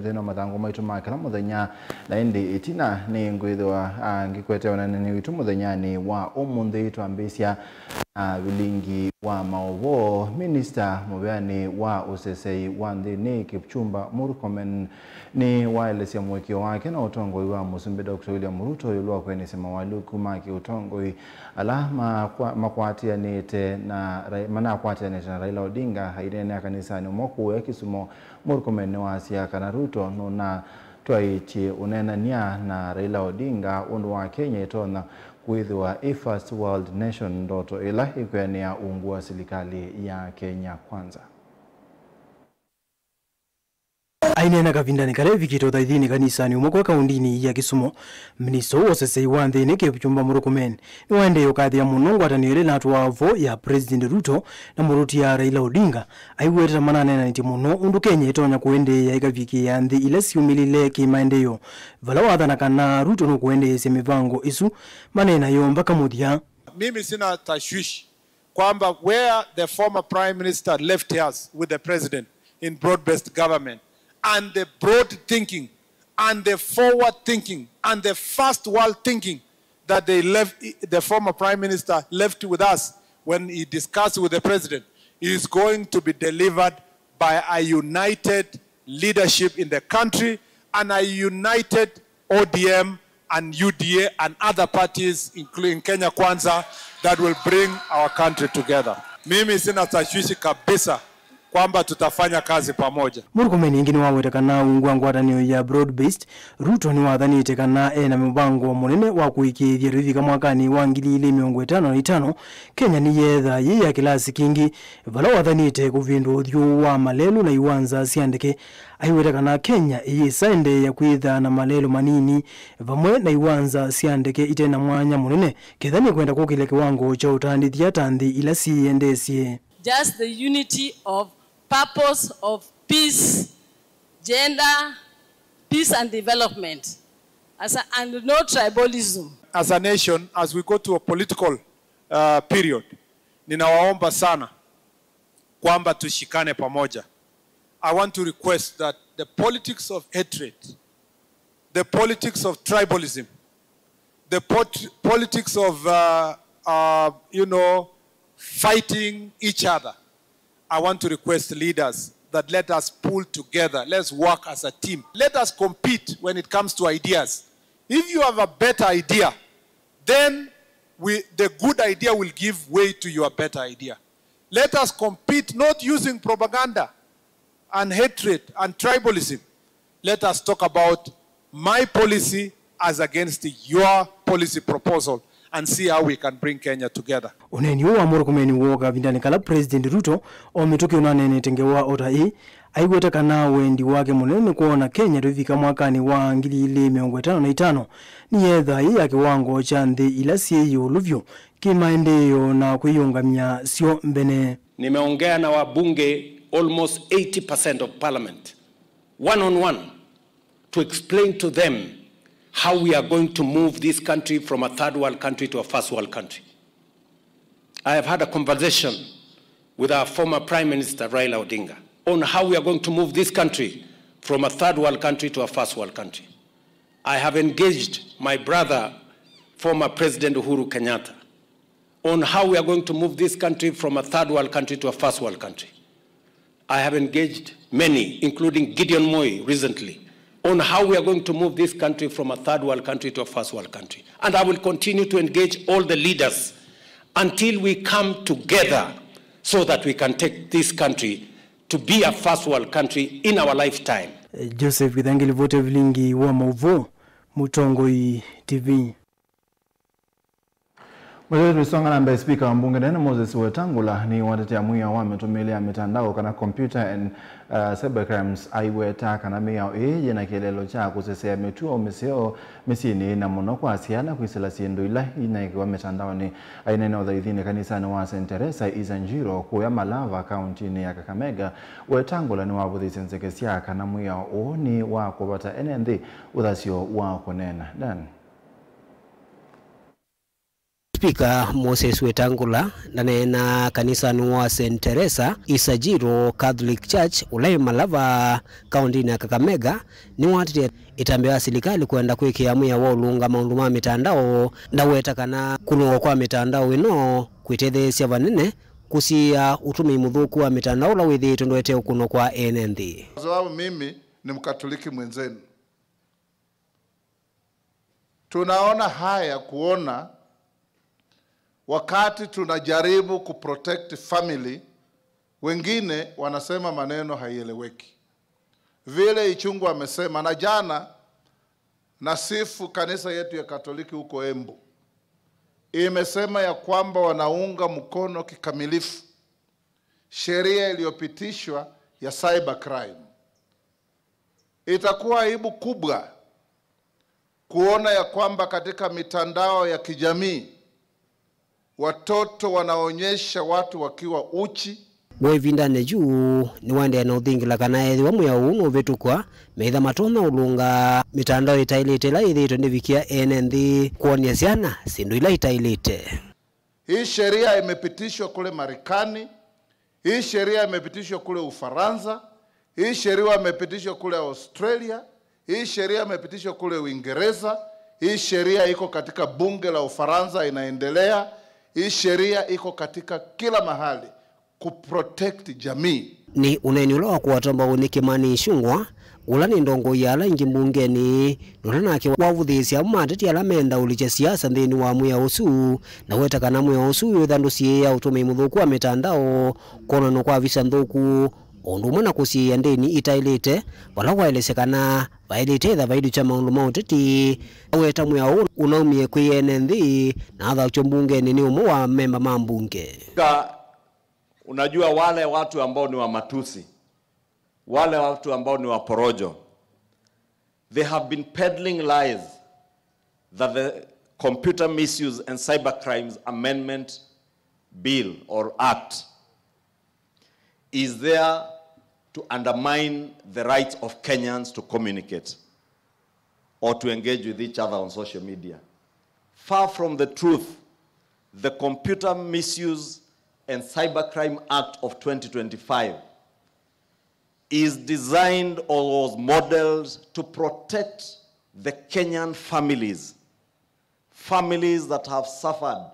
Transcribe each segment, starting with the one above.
muteno mathango maitu makala muthenya na indi itina ni ngwithwa ngikwete onane witu muthenya ni wa umuthi twambisia vilingi wa maovo Minister mubeani wa usesei wa nthini Kipchumba Murkomen ni waelesya mwekio wake na utongoi wa Musumbi Dr. William Ruto yulwa kwenye mawalu kumaki utongoi ala makwatianite na Raila Odinga hairene kanisani moku ya Kisumu. Murkomen ni wasia kana Ruto nuna twaichi unenania na Raila Odinga undu wa Kenya itona kuithwa a first world nation ndoto ila ikwenia uungu wa serikali ya Kenya kwanza. Ainena kavindani kale vikito thaithini kanisani umwe kaundini ya Kisumu. Minister wosesei wa nthini Kipchumba Murkomen ni wende yukathia muno ngwatanire na atwavo ya President Ruto na muruti ya Raila Odinga aiwetera mananena niti muno undu Kenya itonya kuende ya ikaviki ya nthi ile siumilile kimaendeyo vala wathana kana Ruto no kuende ese mivango isu manena yo mpaka muthia. Mimi sina tashwishi kwamba where the former prime minister left us with the president in broad-based government and the broad thinking and the forward thinking and the first world thinking that the former prime minister left with us when he discussed with the president is going to be delivered by a united leadership in the country and a united ODM and UDA and other parties including Kenya Kwanza that will bring our country together. Mimi sina tashwishi kabisa kwamba tutafanya kazi pamoja. Murkomen ingini wawetekana ungwa ngwatanio ya broad based. Ruto ni wathanite kana na mbango munene wa kuikithia rithika mwakani wa 2055 Kenya ni yetha ya kilasi kingi vala wathanite kuvindu uthio wa malelu na iwanza siandike aiwetekana Kenya sende ya kwitha na malelu manini vamwe na iwanza siandike itena mwanya munene kethani kwenda kukile kiwango cha utandithia tanthi ila siendesie. Just the unity of purpose of peace, gender, peace and development, and no tribalism. As a nation, as we go to a political period, ninawaomba sana kwamba tushikane pamoja. I want to request that the politics of hatred, the politics of tribalism, the politics of, fighting each other, I want to request leaders that let us pull together. Let's work as a team. Let us compete when it comes to ideas. If you have a better idea, then the good idea will give way to your better idea. Let us compete not using propaganda and hatred and tribalism. Let us talk about my policy as against your policy proposal and see how we can bring Kenya together. Uneni wa Murkomen woga vindani kala President Ruto ometoki unanene tengewa otai aiweta kana wendi wake munene kuona Kenya rivika mwakani wa 2055 ni yetha ya kiwango cha nthi ila siyo luvyo kimaendeyo na kuiungamia sio mbene. Nimeongea na wabunge almost 80% of parliament one on one to explain to them how we are going to move this country from a third world country to a first world country. I have had a conversation with our former Prime Minister Raila Odinga on how we are going to move this country from a third world country to a first world country. I have engaged my brother, former President Uhuru Kenyatta, on how we are going to move this country from a third world country to a first world country. I have engaged many, including Gideon Moi recently, on how we are going to move this country from a third world country to a first world country. And I will continue to engage all the leaders until we come together so that we can take this country to be a first world country in our lifetime. Joseph Githangili vote vilingi wa Mauvo, Mutongoi TV. Mwelewe tulisonga na mbe speaker wa mbunge Dena Moses Wetangula ni watetea muya wa metumilia mitandao kana computer and cybercrimes aiweta kana meya na kielelo cha kusesea metuo meseo mesini na muno kwa asiana kuisela siendo ila inaikiwa mitandao ni ainene odhaidhini kanisani wa St. Teresa Izanjiro kuya Malava county ni ya Kakamega. Wetangula ni wabuthi sensekesia kana muya ni wa kubata NND udhasio wa kunena. Dan Speaker Moses Wetangula na kanisa wa St. Teresa Isajiro Catholic Church ulai Malava kaunti na Kakamega ni watu itambewa serikali kwenda kuikiamu ya walunga maundu ma mitandao na wetakana kuno kwa mitandao ino kwitethesya vanene kusia utumi muthuku wa mitandao la withito ndwete ukuno kwa NND. Kwa sababu mimi ni Mkatoliki mwenzenu, tunaona haya kuona wakati tunajaribu kuprotect family, wengine wanasema maneno haieleweki. Vile Ichungu amesema, na jana nasifu kanisa yetu ya Katoliki huko Embu, imesema ya kwamba wanaunga mkono kikamilifu sheria iliyopitishwa ya cyber crime. Itakuwa aibu kubwa kuona ya kwamba katika mitandao ya kijamii watoto wanaonyesha watu wakiwa uchi. Wevindane juu ni wande na uthingila kana ethi wa muya uno vetukwa meitha matona ulunga mitandao itailite la ithito ndivikia NND kuonia ciana sindu ila itailite. Hii sheria imepitishwa kule Marekani, hii sheria imepitishwa kule Ufaransa, hii sheria imepitishwa kule Australia, hii sheria imepitishwa kule Uingereza, hii sheria iko katika bunge la Ufaransa inaendelea, hii sheria iko katika kila mahali kuprotect jamii. Ni uneni ula kuwatomba unikimani Ichung'wa ula ni ndongo yala ingi mbungeni nonanake wavuthisia mateti ala menda uliche siasa nthini wa muya usu na wetakana muya usu yuthandusie ya utumi muthuku wa mitandao kono kwa visa nthuku undu umwe na kusia ndini itailite wala waelesekana vailite tha vaidu cha maundu mauteti weta muya unaumie kwi NND na atha ucho mbungeni ni umwe wa memba mambunge. Unajua wale watu ambao ni wa matusi, wale watu ambao ni wa porojo, they have been peddling lies that the Computer Misuse and Cyber Crimes Amendment Bill or Act is there to undermine the rights of Kenyans to communicate or to engage with each other on social media. Far from the truth, the Computer Misuse and Cybercrime Act of 2025 is designed or was modeled to protect the Kenyan families that have suffered.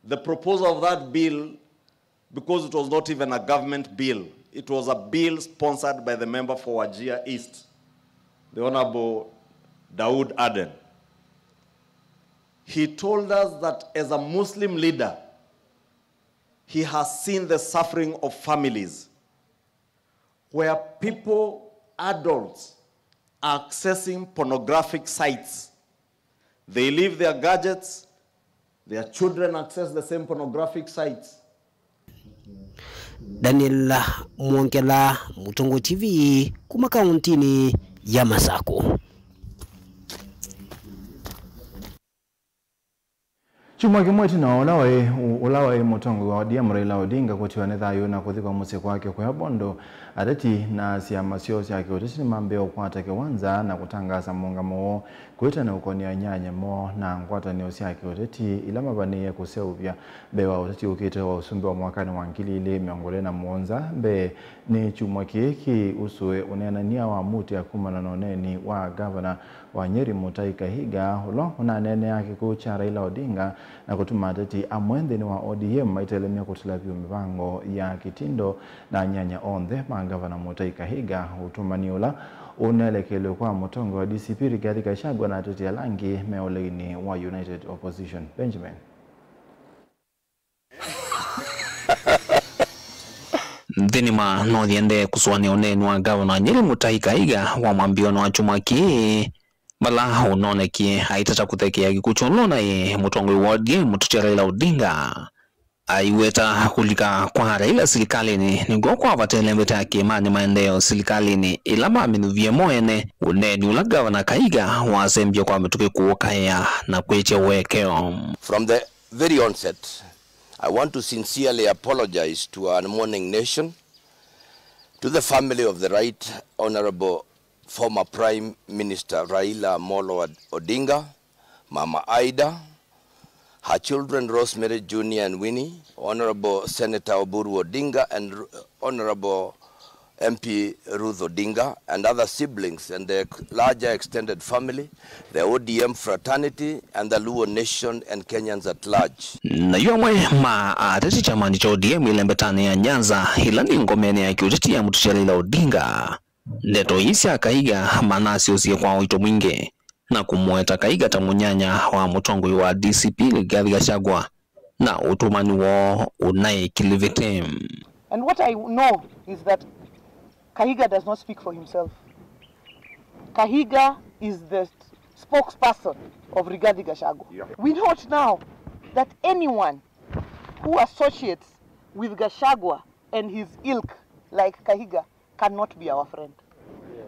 The proposal of that bill, because it was not even a government bill, it was a bill sponsored by the member for Wajir East, the Honorable Daud Aden. He told us that as a Muslim leader, he has seen the suffering of families where people, adults, are accessing pornographic sites. They leave their gadgets, their children access the same pornographic sites. Daniel Mwongela, Mutungu TV, kuma kauntini ya Masako. Chuma kimweti na ulawe mutongo wa ODM Raila Odinga kutiwa nethayo na kuthikwa musiko wake kwa bondo adeti na siama siosi yake otisi mambeo kwata kiwanza na kutangaza muungamo kuita na ukonia nyanya mo na ngwata ni osi yake oteti ila mabani kuseuvya bewa oteti ukite wa usumbi wa mwakani wa ngilile miongole na muonza be ni chuma kieki usue unenania wa muti ya kumana noneni wa governor wa Nyeri Mutahi Kahiga ulo unanene yake kucha Raila Odinga na kutuma ateti amwende ni wa ODM maitelemia kutilapio mipango ya kitindo na nyanya ondhe Gavana Mutahi Kahiga utumaniula unelekele kwa mutongo wa DCP Rigathi Gachagua na ateti ya langi meoleni wa United Opposition. Benjamin. Dhinima no diende kuswani onenu wa Gavana Nyeri Mutahi Kahiga wa mwambiono wa chumaki bala unoneki haitata kutekea kikuchonona ye mutongo wa ODM mututi Raila Odinga aiweta kulika kwa Raila serikalini ni kwa vatelembeta ya kiemani maendeleo serikalini ilama minuvie moene uneni ula Gavana Kahiga wasembio kwa mtuke kuokaya na kweche wekeo. From the very onset, I want to sincerely apologize to our mourning nation, to the family of the Right Honorable former Prime Minister Raila Amolo Odinga, Mama Aida, her children Rosemary Jr. and Winnie, Honorable Senator Oburu Odinga and Honorable MP Ruth Odinga and other siblings and their larger extended family, the ODM fraternity and the Luo nation and Kenyans at large. Na yomwe ateti chamani cha ODM ilembetani ya Nyanza hilani ngomeni ya kiuteti ya Mutushalila Odinga. Ndeto isi ya Kahiga manasi usiye kwa wito mwingi na kumueta Kahiga tamunyanya wa mutongwe wa DCP Rigathi Gachagua na utumani wa unaye kilivete. And what I know is that Kahiga does not speak for himself. Kahiga is the spokesperson of Rigathi Gachagua. Yeah. We note now that anyone who associates with Gachagua and his ilk like Kahiga cannot be our friend.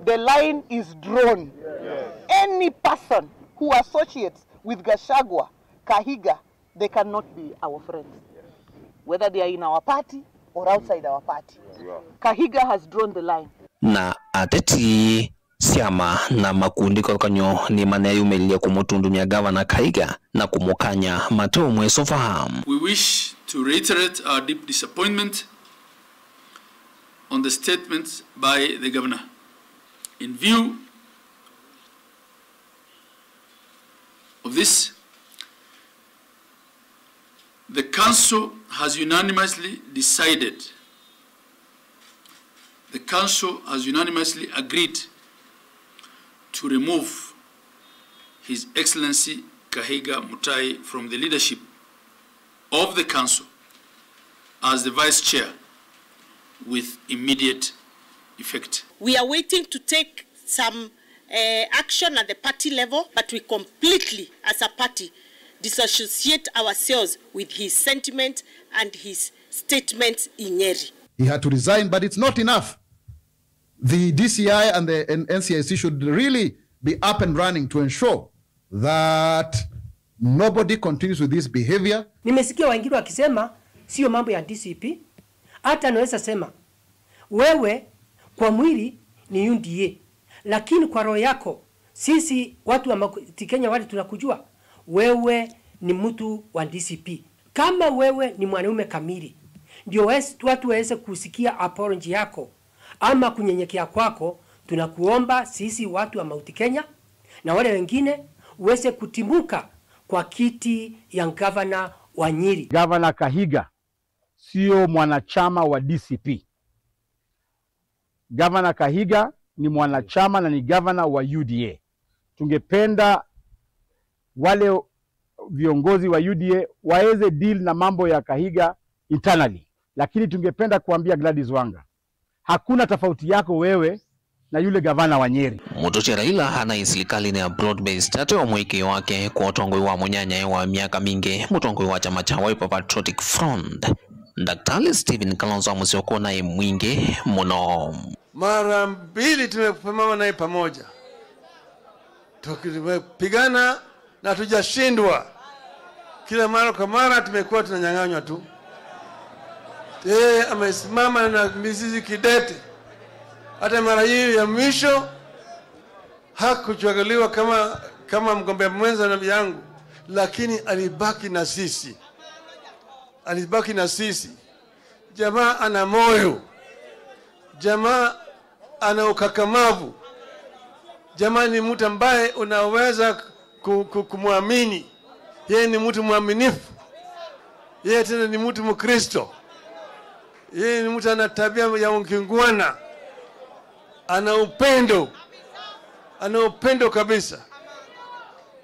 The line is drawn. Yes. Any person who associates with Gachagua, Kahiga, they cannot be our friends. Yes. Whether they are in our party or outside our party. Yeah. Kahiga has drawn the line. Na ateti siama na makundi kanyo ni manayumelia kumutundumia Gavana Kahiga na kumukanya mateo mweso fahamu. We wish to reiterate our deep disappointment on the statements by the Governor. In view of this, the Council has unanimously agreed to remove His Excellency Kahiga Mutai from the leadership of the Council as the Vice Chair with immediate effect. We are waiting to take some action at the party level, but we completely, as a party, disassociate ourselves with his sentiment and his statements in Nyeri. He had to resign, but it's not enough. The DCI and the NCIC should really be up and running to ensure that nobody continues with this behavior. Nimesikia wengine wakisema sio mambo ya DCP. Hata naweza sema wewe kwa mwili ni UDA, lakini kwa roho yako sisi watu wa Kenya wale tunakujua wewe ni mtu wa DCP. Kama wewe ni mwanaume kamili, ndio watu waweze kusikia apology yako ama kunyenyekea kwako. Tunakuomba sisi watu wa Mount Kenya na wale wengine uweze kutimuka kwa kiti ya gavana wa Nyeri. Gavana Kahiga sio mwanachama wa DCP. Gavana Kahiga ni mwanachama na ni gavana wa UDA. Tungependa wale viongozi wa UDA waeze deal na mambo ya Kahiga internally. Lakini tungependa kuambia Gladys Wanga, hakuna tofauti yako wewe na yule gavana wa Nyeri. Mutoche Raila anaisilikali ni broad-based tatu wa mwiki wake kwa utongwe wa munyanya wa miaka mingi mutongwe wa chama cha Wiper Patriotic Front. Daktari Stephen Kalonzo Musyoka naye mwingi muno. Mara mbili tumepambana naye pamoja. Tukipigana na tujashindwa. Kila mara kwa mara tumekuwa tunanyang'anywa tu. Yeye amesimama na mizizi kidete. Hata mara hii ya mwisho hakuchaguliwa kama mgombea mwenza na yangu, lakini alibaki na sisi. Jamaa ana moyo. Jamaa ana ukakamavu. Jamaa ni mtu ambaye unaweza kumwamini. Yeye ni mtu mwaminifu. Yeye tena ni mtu Mkristo. Yeye ni mtu ana tabia ya ungingwana. Ana upendo kabisa.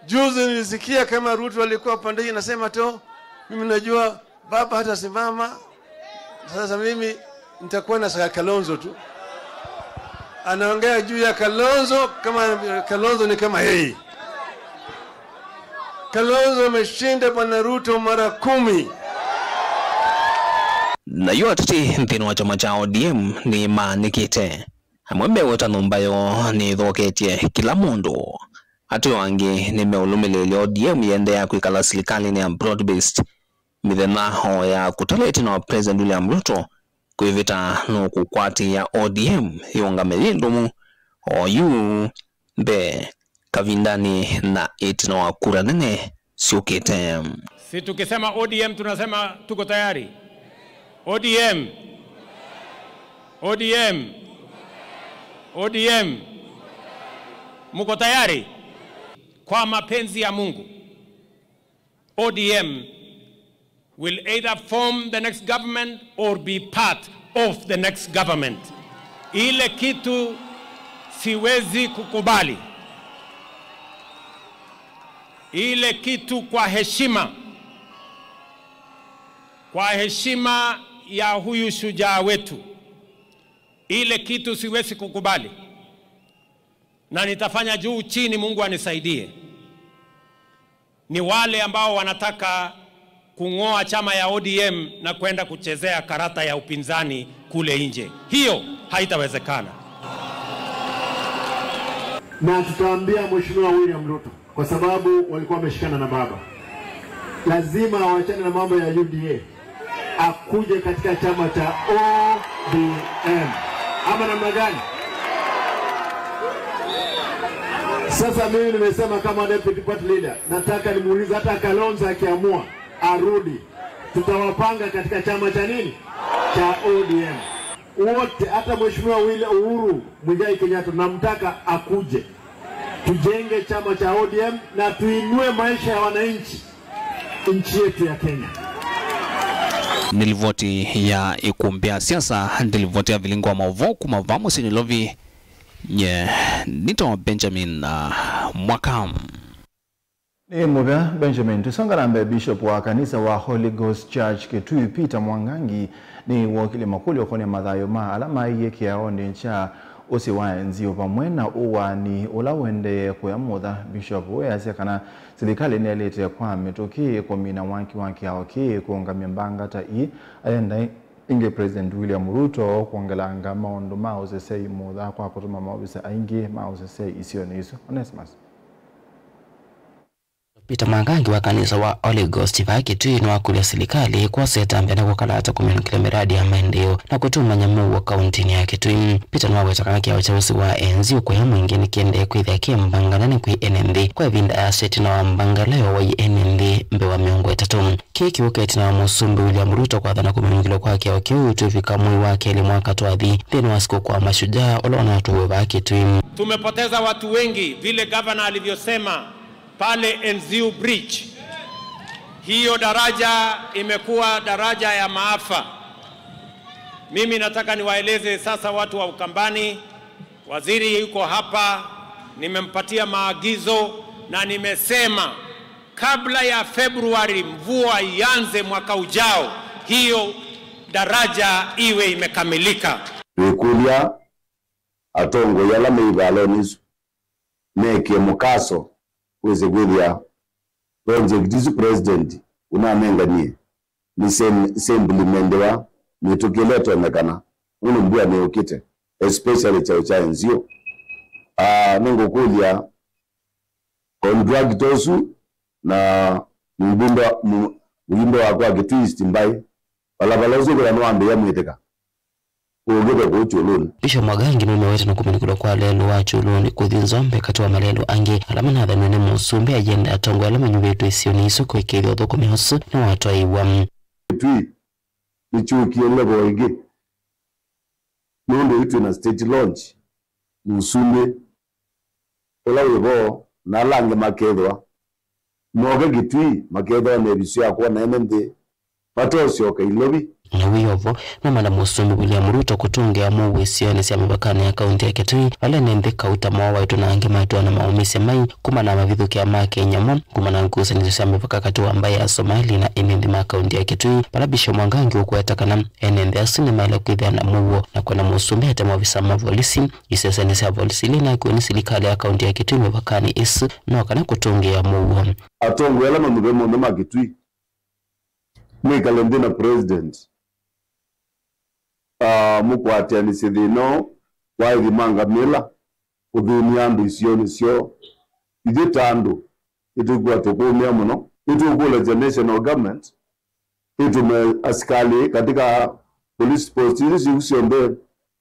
Juzi nilisikia kama Ruto alikuwa pande hii anasema to mimi najua baba hata simama. Sasa mimi nitakuwa na saka Kalonzo tu. Anaongea juu ya Kalonzo kama Kalonzo ni kama yeye. Kalonzo ameshinda bwana Ruto mara 10. Na yu atati mpino wa chama cha ODM ni Manikite. Mwembe wota numbayo ni dhoketie kila mundu. Atu wangi ni meulumile ODM yende ya kuikala silikali ni broad-based. Midhenaho ya kutaleti na President William Ruto kuivita no kukwati ya ODM yunga melindumu o yu be kavindani na itino wa kura nene siukite. Si tukisema ODM tunasema tuko tayari. ODM. ODM. ODM. Muko tayari? Kwa mapenzi ya Mungu, ODM will either form the next government or be part of the next government. Ile kitu siwezi kukubali. Ile kitu kwa heshima ya huyu shujaa wetu, ile kitu siwezi kukubali, na nitafanya juu chini, Mungu anisaidie. Ni wale ambao wanataka kung'oa chama ya ODM na kwenda kuchezea karata ya upinzani kule nje. Hiyo haitawezekana. Na tutaambia Mheshimiwa William Ruto, kwa sababu walikuwa wameshikana na baba, lazima waachane na mambo ya UDA, akuje katika chama cha ODM. Ama namna gani? Sasa mimi nimesema kama deputy party leader, nataka nimuulize hata Kalonzo akiamua arudi, tutawapanga katika chama cha nini? Cha ODM. Wote, hata Mheshimiwa Uhuru Muigai Kenyatta namtaka akuje. Tujenge chama cha ODM na tuinue maisha ya wananchi nchi yetu ya Kenya. Nilivoti ya ikumbia siasa, nilivoti ya vilingo wa maovo kumavamo sinilovi nito Benjamin Mwakam. Ni Mubya Benjamin. Tusonga na Bishop wa kanisa wa Holy Ghost Church Kitui Peter Mwangangi ni wakili makuli wakone madhayo ma alama iye kiaonde ncha osi wa nzio pamwena uwa ni ulawende kuyamudha. Bishop we asiakana serikali ni alete kwa metoki kwa mina wanki hawaki kuonga miambanga ta i ayenda inge President William Ruto kuongelanga maondo mauze sei mudha kwa kutuma mawisa aingi mauze sei isio ni iso. Onesimus. Peter Mwangangi wa kanisa wa Holy Ghost Kitui na wakuli serikali kwa seta mbele kwa kalata kuminikile miradi ya maendeleo na kutuma nyamu wa kaunti ya Kitui. Peter Mwangangi takana uchaguzi wa enzi uko ya mwingine kiende kuithia kiambanganani kui NND kwa vinda ya seti na wambangaleo wa NND mbewa miongo etatu. Kiki wakati na musumbi William Ruto kwa dhana kuminikile kwa kia kiu tufika mui wake ili mwaka tuadhi thini wasiko kwa mashujaa olona watu wa Kitui. Tumepoteza watu wengi vile governor alivyosema pale Enziu Bridge. Hiyo daraja imekuwa daraja ya maafa. Mimi nataka niwaeleze sasa watu wa Ukambani, waziri yuko hapa, nimempatia maagizo na nimesema kabla ya Februari mvua ianze mwaka ujao, hiyo daraja iwe imekamilika. Wikulia atongo yala meibalonis meke mukaso kweze gwithia project president unamenganie ni semblemendewa nitukileto onekana unu mbua neokite especially cha enzio nengo kulia kondrag tosu na mbumbo wakwa kitwist mbai balabalozo kwa nwambe ya mwiteka Bishop Mwangangi numeweta na kuminikula kwa lelo wa chuluni kuthinzombe kati wa malelo ange alama na dhanune musumbe agenda atongo alama nyubetu isioni iso kwa ikithio thoko mihosu na watu wa iwa Kitui nichuki elego waige nondo itu na state launch musumbe ola webo na lange makedwa mwoga Kitui makedwa nebisio akwa na MND patosi oka ilobi na wiyovo na mala musumbi William Ruto kutunge amuwe sione siya mibakana ya kaunti ya Kitui wale nende kauta mawa ito na ange maitua na maumise mai kuma na mavidhu kia make nyamon kuma na nkusa nizo siya mibaka katua ambaye ya Somali na enende ma kaunti ya Kitui pala Bishop Mwangangi ukuwetaka na enende asini maile kuidhia na muwo na kwa na musumbi hata mwavisa mavolisi isesa nisi ya volisi lina kuweni silikali ya kaunti ya Kitui mibakani isu na wakana kutunge ya muwo atongo yala mamuremo nama Kitui mwikalendina president mukwati ni sidino wa imanga mila udhuni andu isioni sio iditando itukwa tukumia muno itukula national government itume askali katika police post hizi usiombe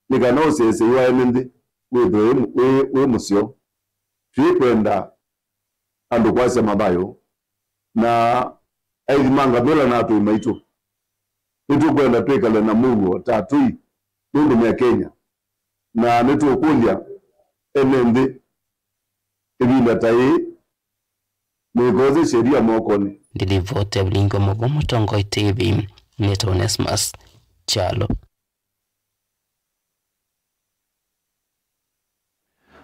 nikanose se yaende we musio tuipenda andu kwase mabayo na aithimanga mela na atu maitu nitukwenda twikale na Mungu tatui nundu mya Kenya na nitukulia enendi ibinda tai nigoze sheria mokoni ndilivote blingo mogomo Tongo TV Neto Onesmus Chalo.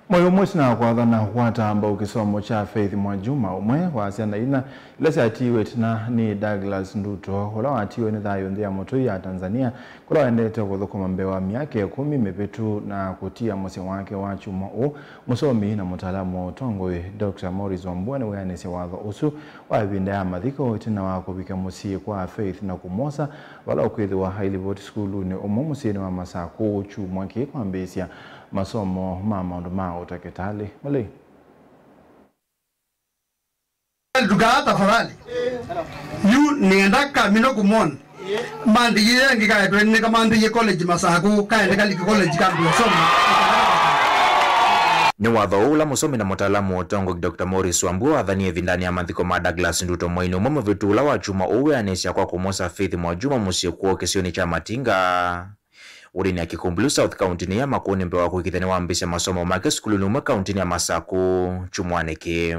Moyo mwesina kwa dhana wata amba ukisomo cha Faith Mwajuma umwe wa asiana ina ilasi atiwe tina ni Douglas Nduto wala atiwe ni dhayo ndia moto ya Tanzania kula waendete kudhuko mambewa miake 10 mepetu na kutia mwese wake wa chuma u musomi na mutalamu Tongo Dr. Morris Wambua ni weanesi wadho usu wa vinda ya madhiko tina wako bika musi kwa Faith na kumosa wala ukwedhi wa Highly Vote School ni umusi ni wa masaku chuma kwa mbesia masomo mama nduma utaketali mali dugata farali yu niendaka mino kumon mandi yengi ka twende kama mandi college masaku kaende kali college kambi soma ni watho ula musomi na mutaalamu Tongo Dr. Morris Wambua athanie vindani ya mathiko ma Douglas Nduto Moino mumo vitula wa chuma uwe anesha kwa kumosa Faith Mwajuma musie kuo kisioni cha Matinga Urini ya Kikumbulu South County ni ya makuni mbewa kuikithani wa mbisha masomo make skulu nume county ni ya Masaku chumwaneke.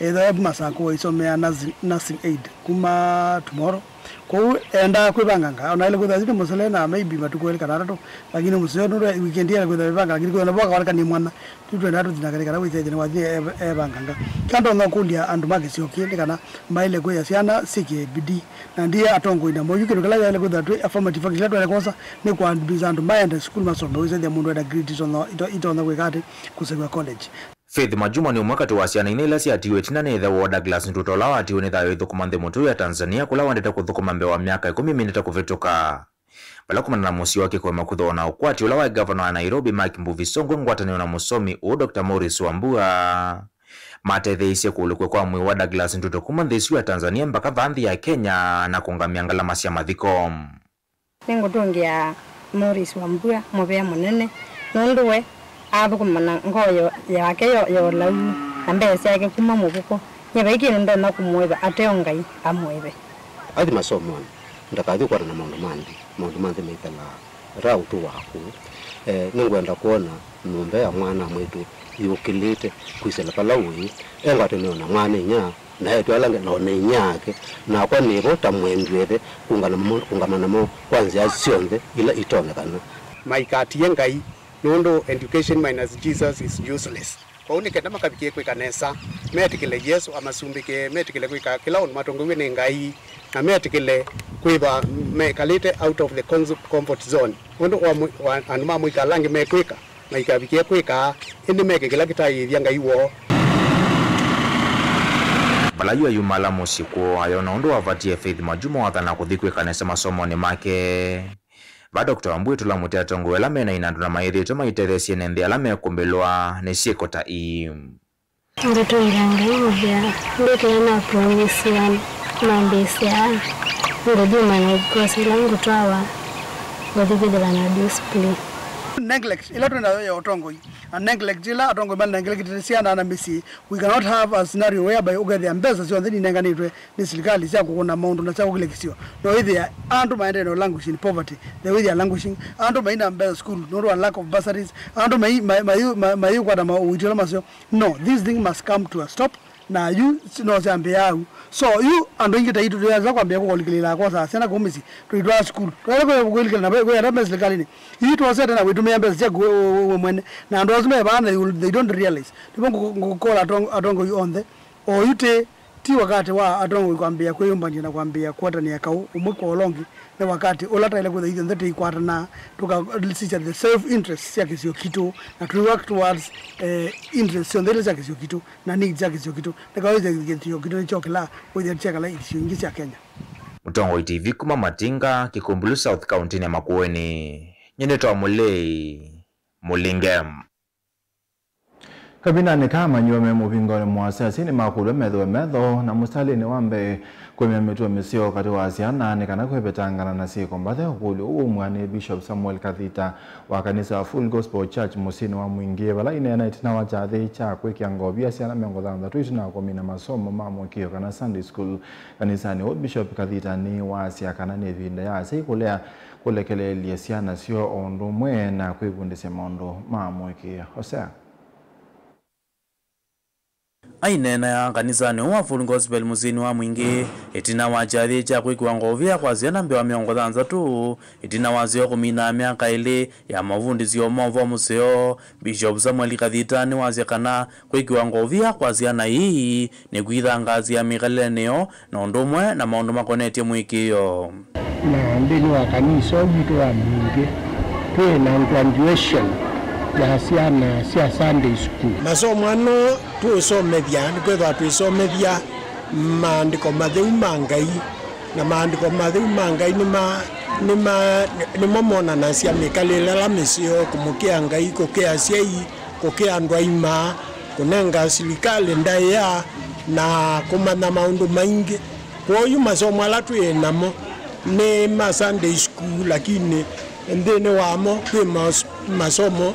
Either Masaku isomea nursing aid kuma tomorrow. Kwa enda kuibanganga ona ile kutazidi muselena maybe matukweli kanarato lakini musio nuru weekend ya kuibanga lakini kwa naboka walika ni mwana tutu ndatu dinakaleka wize ni wazi ebanganga kando ngakulia andu magisi okindi kana maile kwa yasiana sike bidi na ndiye atongo ina moyo kino kala ile kudatu affirmative action twale kosa ni kwa bizandu maenda school masomo wize ya mundu ada grades on ito na kwekati kusegwa college. Faith Mwajuma ni umwakati wa siana inelasi atiwe tina ni wa Douglas Nduto lawa atiwe ni dhayo ithukumande mutu ya Tanzania kula wandeta kuthukumambe wa miaka 10 minita kuvitoka. Bala kumana na musi wake kwa makudho na ukwati ulawa governor wa Nairobi Mike Mbuvi Songo ngwatani na musomi u Dr. Morris Wambua. Matethe ise kuulukwe kwa mwe wa Douglas Nduto kumandhisi ya Tanzania mpaka vandhi ya Kenya na kungamiangala masia madhiko. Nengo tungia Morris Wambua mwebea munene nonduwe abo kumana ngoyo yake yo lau ambese yake kuma mubuko nyebeki ndo na kumweba ateongai amwebe adi masomo ndakathi kwa na maundu mandi meitala rautu waku ningwenda kuona ng'ombe ya mwana mwetu yukilite kwisela palawi engate nona mwana nya na yetu alange nona nyake na kwa nibo tamwendwebe kungamana mo kwanza asionde ila itonekana maikati yengai nondo education minus Jesus is useless. Kwa unike nama kabikie kwe kanesa, meatikile Yesu amasumbike, meatikile kwe kila onu matongo wene ngai, na meatikile kwe ba mekalite out of the comfort zone. Nondo anuma mwika langi mekweka, na ikabikie kweka, indi meke kila kita hivya ngai wo. Balayu ayumala musiko, ayona ondo wavatie Faith Mwajuma watana kuthikwe kanesa masomo ni make. Ba Dr. Wambua tulamutea Tongo elame na inandu na mairi tuma itethesie nende alame kumbelwa nesieko ta ii. Ndoto ilanga hivya, ndoto yana promisi ya mambesi ya ngodi managosi langu tawa ngodi bidela na display. Neglect ila tuna ya Otongo and neglect ila Otongo man neglect siana na misi. We cannot have a scenario whereby ugadi ambeza sio ndini nenganitwe ni serikali sia kuona maundu na sia kugilekisio no either andu maende no language in poverty the way they are languishing andu maina ambeza school no lack of bursaries andu mayu kwa na uitela masio no this thing must come to a stop na you no zambe yau so you ando ingita itu ya za kwambia ko likilila kwa sasa sana kumisi tuitwa school twele ko likilila na ko ya serikali ni itu wasete na witu member sia mwene na ando azime bana they don't realize ndipo ngokola Atongo you on the or yute ti wakati wa Atongo kwambia kwa yomba njina kwambia kwata ni akau umweko olongi na wakati olata ile kwa hiyo ndete ikwata na tuka lisisha the self interest yake sio kitu na to work towards interest on the yake sio kitu na needs yake sio kitu na kwa hiyo kitu kitu chokela kwa hiyo chakala isio ingisi ya Kenya. Tongo TV kuma Matinga Kikumbulu South County na Makueni nyene to amulei mulingem Kabina ni kama nyume mubingoni mwasa sini makulu medho na mustali ni wambe kwenye mitu misio kati wa asiana ni kana kuhebetangana na siku mbate hukuli umwani Bishop Samuel Kathita wa kanisa Full Gospel Church musini wa mwingie wala ina itina wajadhi cha kweki angobi asiana miongo zanza tuitina wakomina masomo mamu kio kana Sunday School kanisa ni Bishop Kathita ni wa asia kana ni vinda ya asi kulea kulekele liesiana sio ondo mwe na kuibundise mondo mamu kio Hosea ainena ya kanisa ni wa Full Gospel musini wa mwingi itina wajadhi cha kwiki ngovia kwa ziana mbewa miongo zanza tu itina wazio kumina miaka ile ya mavundi zio movo museo Bishop Samuel Kathita ni wazekana kwiki ngovia kwa ziana hii ni kuitha ngazi ya migaleneo na ondomwe na maondo makoneti mwikio na ndini wa kanisa witu wa mwingi tuwe na graduation ya siana sia Sunday School. Masomo ano tuisomethia nikwetha tuisomethia maandiko matheu mangai na maandiko matheu mangai ni momona cia mikalile la misio kumukia ngai kukia ciai kukia andu aima kunenga serikali ndaya na kumana maundu maingi kwa hiyo masomo ala twinamo ni ma Sunday School lakini ndene wamo kwi masomo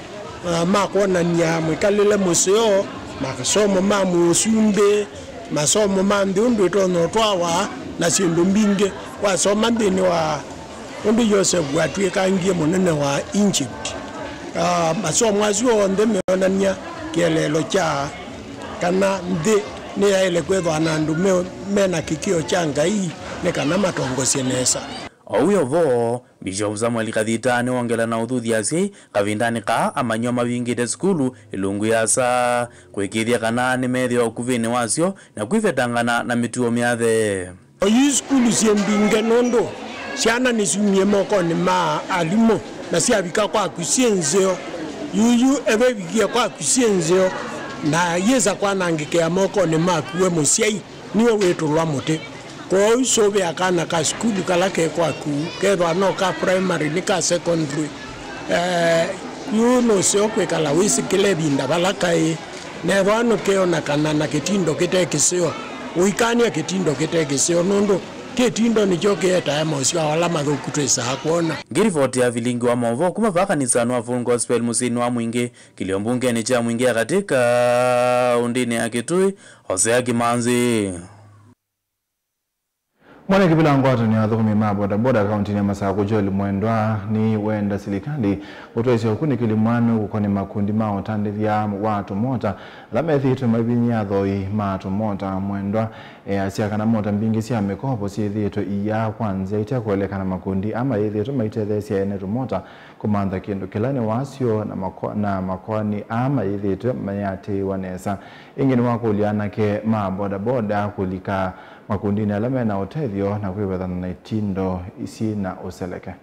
makuonania mwikalile museo masomo ma musumbe masomo ma ndundu tono twawa na sindu mbinge wasoma ndini wa undu Joseph watwekangie munene wa Egypt masomo asio ndemeonania kielelo cha kana ndi ni ile kwetho na ndu mena kikio cha ngai ne kana matongosie nesa Oyo vo Bishop Samuel Kathita ni wongela na uthuthi asi kavindani ka amanyo mavingite skulu ilungu yasa kwikithia kana ni methio kuvini wasio na kwifetangana na mituo miathe oyi skulu siembinge nondo ciana ni sumie moko ni ma alimo na ciavika kwa kusienzeo yuyu eve vikia kwa kusienzeo na yeza kwa nangike ya moko ni ma kuwe musiai niwe wetu lwa mote kwa hiyo be akana ka school kala ke kwa ku ke no ka primary ni ka secondary you know so kwe kala wisi kile binda bala kai ne vano ke ona kana na kitindo kitekisio uikania kitindo kitekisio nondo kitindo ni joke eta emosio wala mathuku twesa hakuona ngirivoti ya vilingi wa movo kuma vakanisa wa Full Gospel musini wa mwingi kiliombunge ni cha mwingi katika undini ya Kitui Hosea Kimanzi Mwana kibilango watu ni wathukumi boda kaunti ya Masako Joel Mwendwa ni wenda silikali utoisi okuni kilimwanu kukoni makundi mao tandithia watu mota lamethi tumabinya yathoi matu mota Mwendwa asiakana mota mbingi sia mikopo siithito iya kwanza itia kuelekana makundi ama ithito maitethesia enetu mota kumantha kindu kilani wasio na makoni ama ithito mayate wanesa ingini wakuliana ke boda kulika makundini alame na otethio na kwibethana na itindo isi na useleke.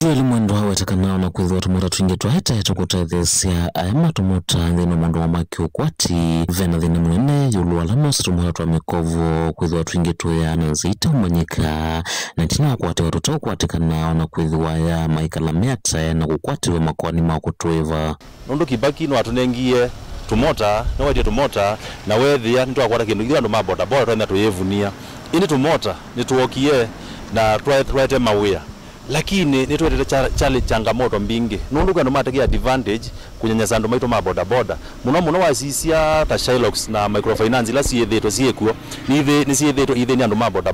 Joel Mwendwa wetekanao na kwithwa tumota twingi twahete tukutethesia ayama tumota thina mundu wa makiukwati vena thina mwene yulu alamos tumota twa mikovo kwithwa twingi tuya na nzita umanyika na tina kwate watu tukwatekanao na kwithwa ya maikala miata na kukwatiwe makwani makutwiva nundu kibaki no atunengie tumota no weje tumota na wethia nitwa kwata kindu githandu maboda twenda tuyevunia ini tumota nituokie na twete mawia lakini nitwete challenge changamoto mbingi nundu kwenda mategia advantage kunyanyasa andu maito maboda muno wasisia ta Shylox na microfinance la siethetwo siekuo ni siethetwo ithe ni andu maboda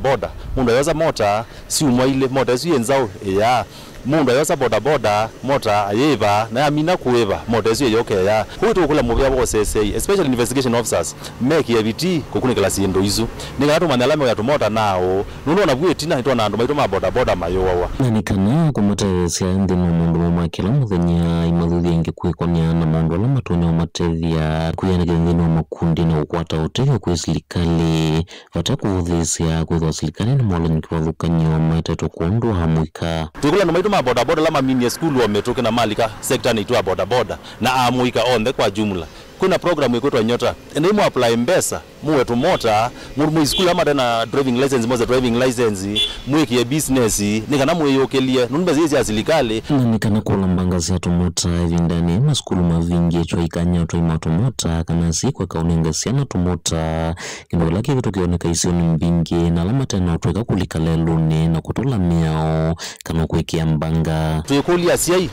mundu yoza mota si umwaile mota si enzao ya mundu yoza boda mota ayeva na amina kueva mota si yoke ya huto kula muvya wose especially investigation officers make eviti kukunikala sindo izu ningato manalame ya tumota nao nundu na vuye tina hitwa na andu maito maboda mayowa nanikana kumatathesia ndino mundu wa makela muthenya imathuthi ingi kwikonia na mundu ala matonya wa matethia kuyanagire thini wa makundi na ukwata utethio kwi serikali watakuthisia kwithwa serikali na mwalanyuki wa thukanio maitatu kuundwa hamwika tukula no maito maboda la mamini school wametoke na malika sector ni tu boda na amuika on the kwa jumla kuna program iko nyota ndio apply Mpesa muwe tumota mu school ama tena driving license moza driving license mweke business nikana muyokelia nunbe zizi ya serikali nikana kula mbangazi ya tumota hivi ndani maskulu mavingi chwa ikanya to imatomota kana si kwa kaunenga siana tumota kino laki vitu kioneka isioni mbingi na alama tena utweka kulikaleluni na kutola miao kana kuwekea mbanga tuyekuli asiai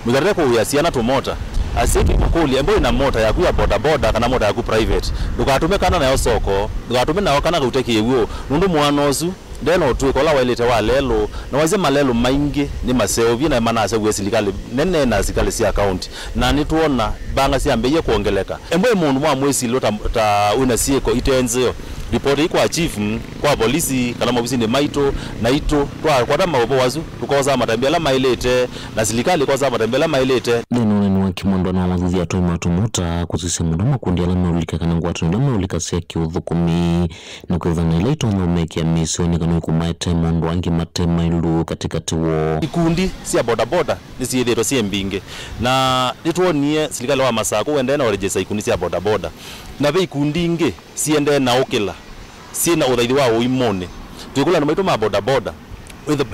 mugareko uyasiana tumota asiki mkuli ambayo ina mota ya kuya boda boda kana mota ya ku private dukatume kana na soko dukatume na kana kuteke yewo nundu mwanozu ndeno tukola wailete wa lelo na waze malelo maingi ni maseovi na manase gwe serikali nene na serikali si account na nituona banga si ambeye kuongeleka embo mundu mwa mwezi lota ta una sieko itenzo report iko chief kwa polisi kana mobisi ni maito na ito kwa dama obo wazu tukoza matambela mailete na serikali koza matambela mailete neno ni wakimondo na wazuzi ya toima tumuta kuzisema ndo makundi ya lama ulika kana ngwatu lama ulika siya kiudhukumi na kwa hivyo nilaito na umeki ya misioni kana ukumaete mondo wangi matema ilu katika tiwo ikundi siya boda boda nisi yedeto siya mbinge na nituo niye serikali wa masako wende na orejesa ikundi siya boda boda na ve ikundi inge siende na okela sina udhaidi wao imone tukula na maito maboda boda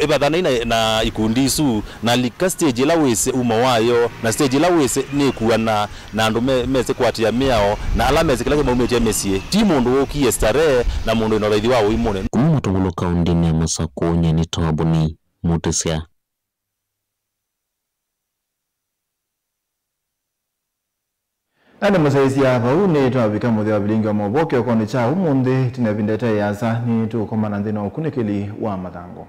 ibadhana na ikundi su na lika stage la wese umawayo na stage la wese ni kuwa na ndo meze kwatia miao na alama zikila kama umeje mesie timu ndo okie stare na mundu ina udhaidi wao imone kuma tongulo kaundi ni masako nyeni tawabuni mutesia Ane musaisi hapa une tuwabika mudhi wa bilingi wa maboke wakone cha umunde tinabindete yaza ni tukomana ndina ukunekeli wa matango.